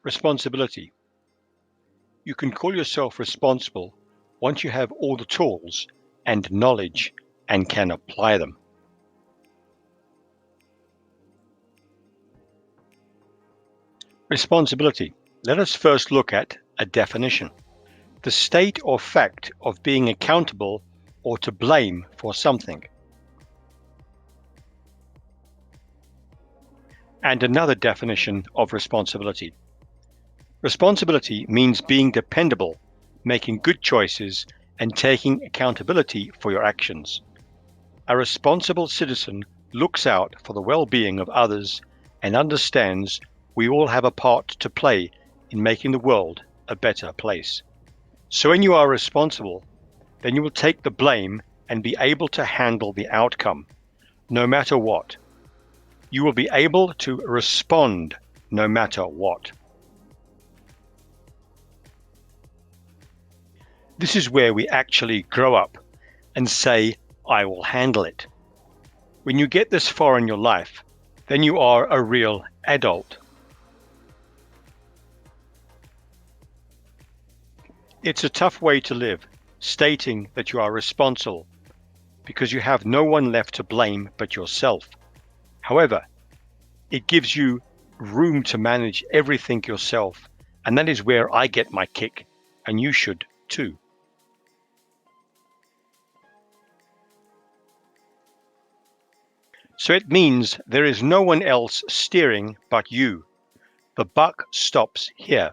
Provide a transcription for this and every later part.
Responsibility. You can call yourself responsible once you have all the tools and knowledge and can apply them. Responsibility. Let us first look at a definition. The state or fact of being accountable or to blame for something. And another definition of responsibility. Responsibility means being dependable, making good choices, and taking accountability for your actions. A responsible citizen looks out for the well-being of others and understands we all have a part to play in making the world a better place. So when you are responsible, then you will take the blame and be able to handle the outcome, no matter what. You will be able to respond no matter what. This is where we actually grow up and say, I will handle it. When you get this far in your life, then you are a real adult. It's a tough way to live, stating that you are responsible, because you have no one left to blame but yourself. However, it gives you room to manage everything yourself, and that is where I get my kick, and you should too. So it means there is no one else steering but you. The buck stops here.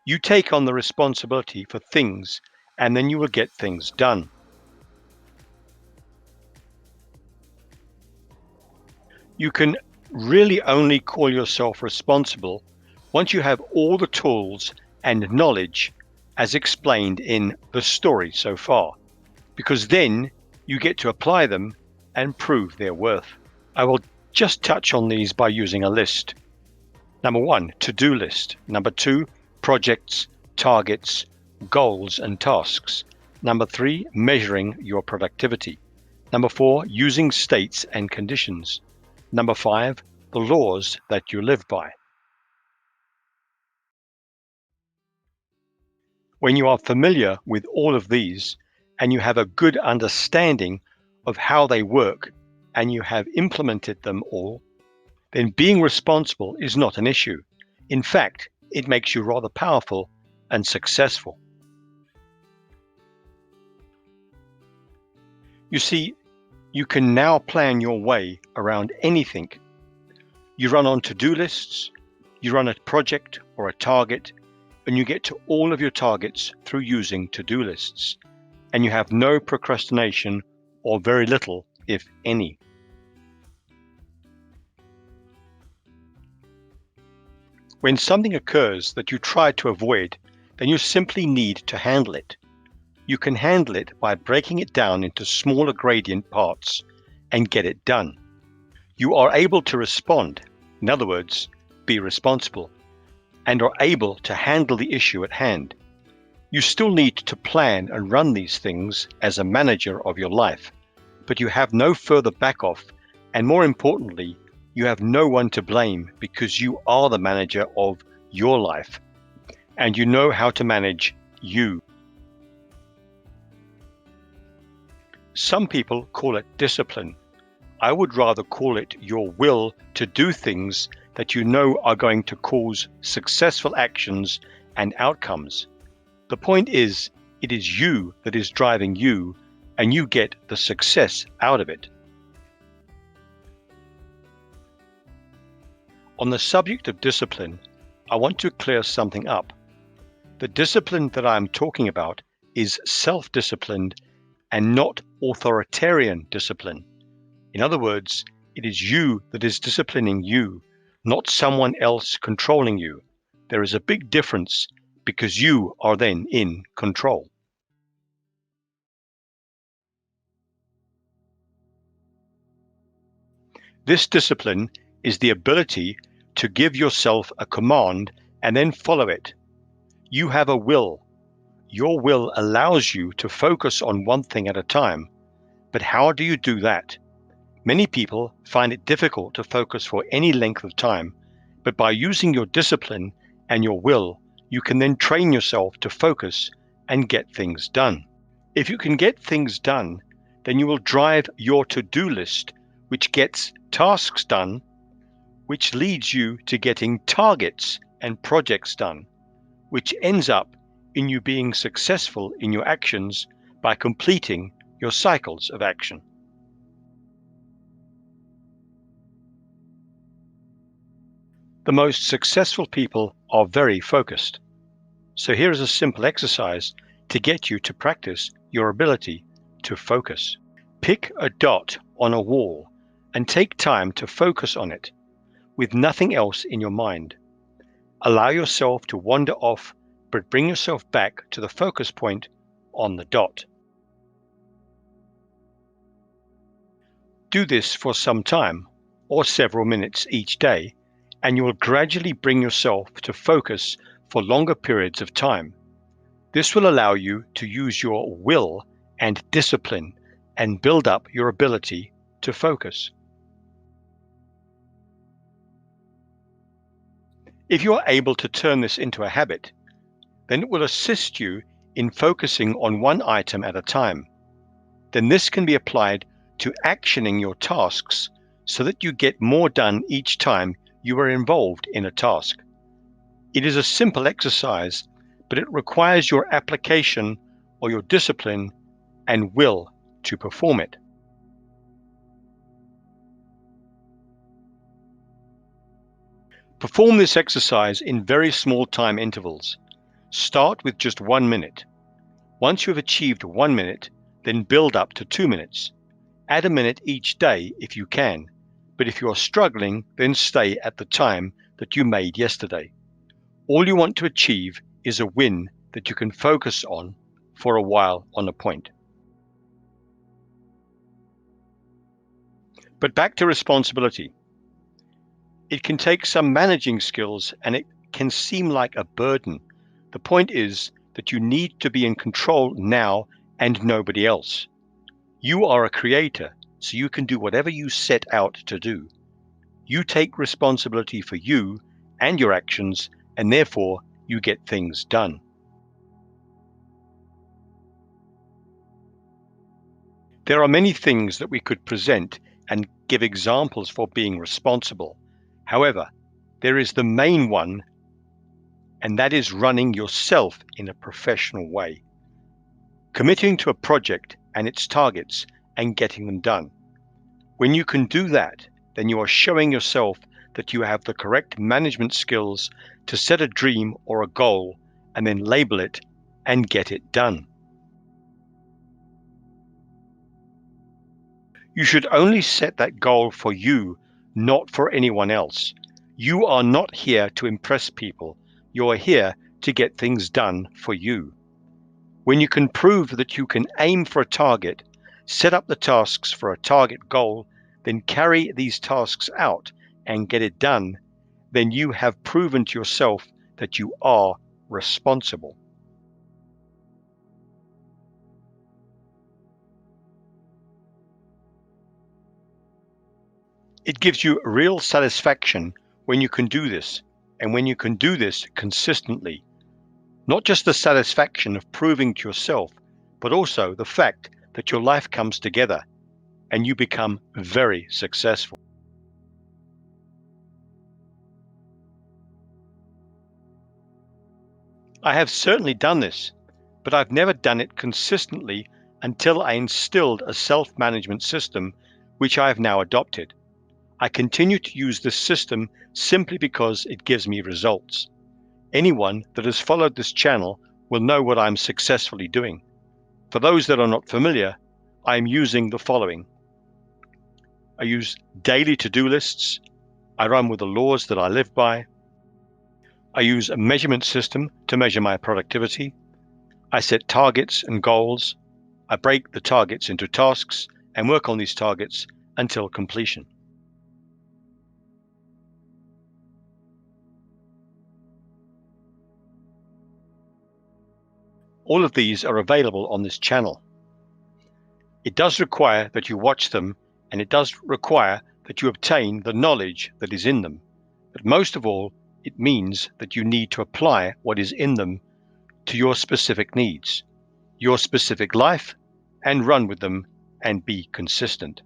You take on the responsibility for things, and then you will get things done. You can really only call yourself responsible once you have all the tools and knowledge as explained in the story so far, because then you get to apply them and prove their worth. I will just touch on these by using a list. Number 1, to-do list. Number 2, projects, targets, goals and tasks. Number 3, measuring your productivity. Number 4, using states and conditions. Number 5, the laws that you live by. When you are familiar with all of these and you have a good understanding of how they work and you have implemented them all, then being responsible is not an issue. In fact, it makes you rather powerful and successful. You see, you can now plan your way around anything. You run on to-do lists, you run a project or a target, and you get to all of your targets through using to-do lists, and you have no procrastination or very little, if any. When something occurs that you try to avoid, then you simply need to handle it. You can handle it by breaking it down into smaller gradient parts and get it done. You are able to respond, in other words, be responsible, and are able to handle the issue at hand. You still need to plan and run these things as a manager of your life, but you have no further back off, and more importantly, you have no one to blame because you are the manager of your life, and you know how to manage you. Some people call it discipline. I would rather call it your will to do things that you know are going to cause successful actions and outcomes. The point is, it is you that is driving you, and you get the success out of it. On the subject of discipline, I want to clear something up. The discipline that I am talking about is self-disciplined and not authoritarian discipline. In other words, it is you that is disciplining you, not someone else controlling you. There is a big difference because you are then in control. This discipline is the ability to give yourself a command and then follow it. You have a will. Your will allows you to focus on one thing at a time. But how do you do that? Many people find it difficult to focus for any length of time, but by using your discipline and your will, you can then train yourself to focus and get things done. If you can get things done, then you will drive your to-do list, which gets tasks done, which leads you to getting targets and projects done, which ends up in you being successful in your actions by completing your cycles of action. The most successful people are very focused. So here is a simple exercise to get you to practice your ability to focus. Pick a dot on a wall and take time to focus on it with nothing else in your mind. Allow yourself to wander off, but bring yourself back to the focus point on the dot. Do this for some time, or several minutes each day, and you will gradually bring yourself to focus for longer periods of time. This will allow you to use your will and discipline and build up your ability to focus. If you are able to turn this into a habit, then it will assist you in focusing on one item at a time. Then this can be applied to actioning your tasks so that you get more done each time you are involved in a task. It is a simple exercise, but it requires your application or your discipline and will to perform it. Perform this exercise in very small time intervals. Start with just 1 minute. Once you have achieved 1 minute, then build up to 2 minutes. Add a minute each day if you can, but if you are struggling, then stay at the time that you made yesterday. All you want to achieve is a win that you can focus on for a while on a point. But back to responsibility. It can take some managing skills and it can seem like a burden. The point is that you need to be in control now and nobody else. You are a creator, so you can do whatever you set out to do. You take responsibility for you and your actions, and therefore you get things done. There are many things that we could present and give examples for being responsible. However, there is the main one, and that is running yourself in a professional way. Committing to a project and its targets and getting them done. When you can do that, then you are showing yourself that you have the correct management skills to set a dream or a goal and then label it and get it done. You should only set that goal for you, not for anyone else. You are not here to impress people. You are here to get things done for you. When you can prove that you can aim for a target, set up the tasks for a target goal, then carry these tasks out and get it done, then you have proven to yourself that you are responsible. It gives you real satisfaction when you can do this, and when you can do this consistently. Not just the satisfaction of proving to yourself, but also the fact that your life comes together and you become very successful. I have certainly done this, but I've never done it consistently until I instilled a self-management system, which I have now adopted. I continue to use this system simply because it gives me results. Anyone that has followed this channel will know what I'm successfully doing. For those that are not familiar, I am using the following. I use daily to-do lists. I run with the laws that I live by. I use a measurement system to measure my productivity. I set targets and goals. I break the targets into tasks and work on these targets until completion. All of these are available on this channel. It does require that you watch them, and it does require that you obtain the knowledge that is in them. But most of all, It means that you need to apply what is in them to your specific needs, your specific life, and run with them and be consistent.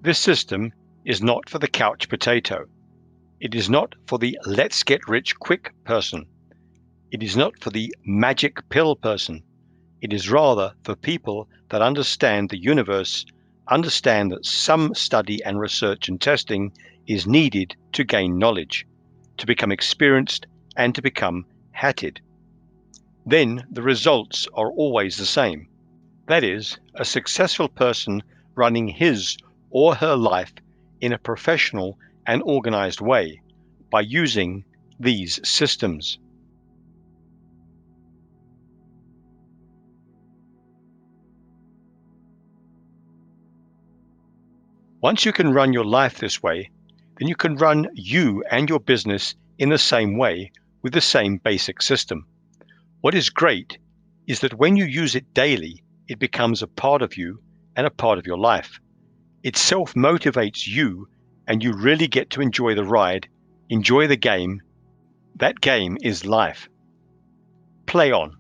This system is not for the couch potato. It is not for the let's get rich quick person. It is not for the magic pill person. It is rather for people that understand the universe, understand that some study and research and testing is needed to gain knowledge, to become experienced, and to become hatted. Then the results are always the same. That is, a successful person running his or her life in a professional and organized way by using these systems. Once you can run your life this way, then you can run you and your business in the same way with the same basic system. What is great is that when you use it daily, it becomes a part of you and a part of your life. It self-motivates you, and you really get to enjoy the ride, enjoy the game. That game is life. Play on.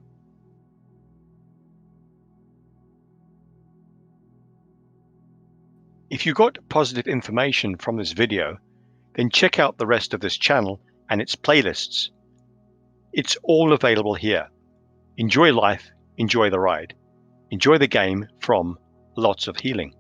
If you got positive information from this video, then check out the rest of this channel and its playlists. It's all available here. Enjoy life, enjoy the ride, enjoy the game from Lots of Healing.